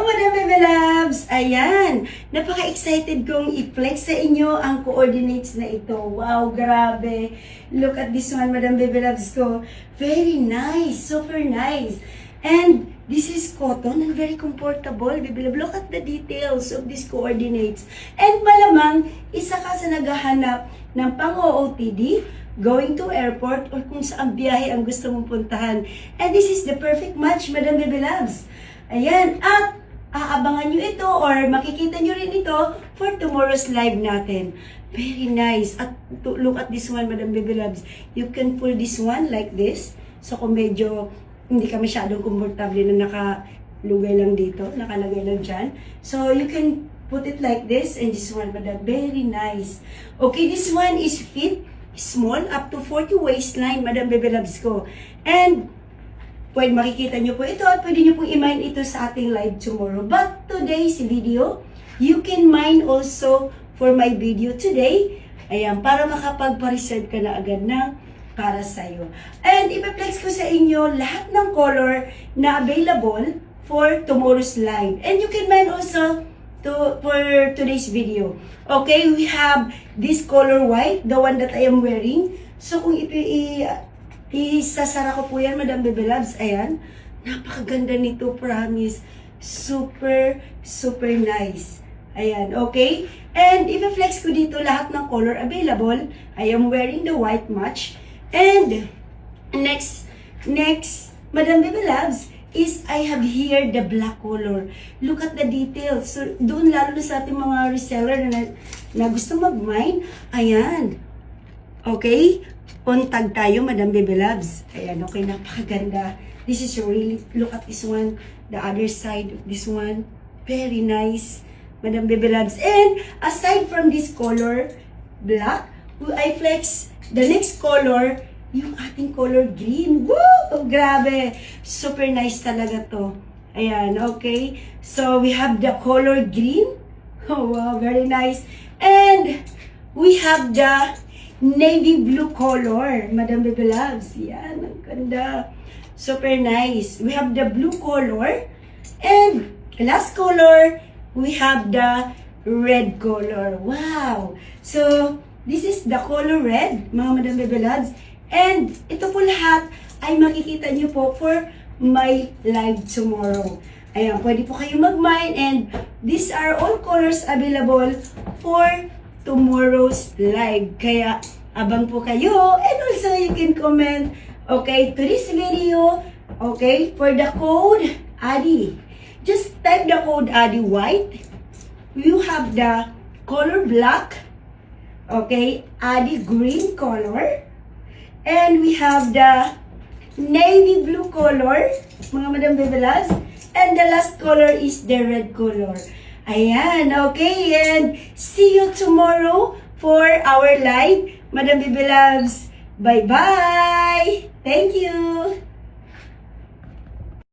Madam Bebe Loves! Ayan, napaka-excited kong i-flex sa inyo ang coordinates na ito. Wow, grabe. Look at this one, Madam Bebe Loves ko. Very nice, super nice. And this is cotton and very comfortable. Bebe Love, look at the details of these coordinates. And malamang, isa ka sa naghahanap ng pang-OOTD, going to airport, or kung saan biyahe ang gusto mong puntahan. And this is the perfect match, Madam Bebe Loves. Ayan, at aabangan nyo ito or makikita nyo rin ito for tomorrow's live natin. Very nice. At look at this one, Madam Bebe Loves. You can pull this one like this. So kung medyo hindi ka masyadong komportable na nakalugay lang dito, nakalagay lang dyan. So you can put it like this and this one, Madam. Very nice. Okay, this one is fit, small, up to 40 waistline, Madam Bebe Loves ko. And pwede makikita nyo po ito at pwede nyo pong i-mine ito sa ating live tomorrow. But today's video, you can mine also for my video today. Ayan, para makapagpa-reserve ka na agad ng para sa'yo. And ipa-flex ko sa inyo lahat ng color na available for tomorrow's live. And you can mine also for today's video. Okay, we have this color white, the one that I am wearing. So kung isasara ko po yan, Madam Bebe Loves. Ayan. Napakaganda nito, promise. Super, super nice. Ayan, okay? And i-flex ko dito lahat ng color available. I am wearing the white match. And next, Madam Bebe Loves, is I have here the black color. Look at the details. So, doon lalo na sa ating mga reseller na gusto mag-mine. Ayan. Okay? On tag tayo, Madam Bebe Loves. Ayan, okay, napakaganda. This is really, look at this one, the other side of this one. Very nice, Madam Bebe Loves. And aside from this color, black, I flex the next color, yung ating color green. Woo! Grabe! Super nice talaga to. Ayan, okay. So, we have the color green. Oh, wow, very nice. And we have the navy blue color, Madam Bebe Loves. Yan, ang ganda. Super nice. We have the blue color. And last color, we have the red color. Wow! So, this is the color red, mga Madam Bebe Loves. And ito po lahat ay makikita nyo po for my live tomorrow. Ayan, pwede po kayo mag-mine. And these are all colors available for tomorrow's live. Kaya, abang po kayo. And also, you can comment, okay, to this video, okay, for the code, Adi. Just type the code, Adi White. You have the color black, okay, Adi green color. And we have the navy blue color, mga Madam Bebe Loves. And the last color is the red color. Ayan, okay, and see you tomorrow for our live, Madam Bebe Loves. Bye-bye! Thank you!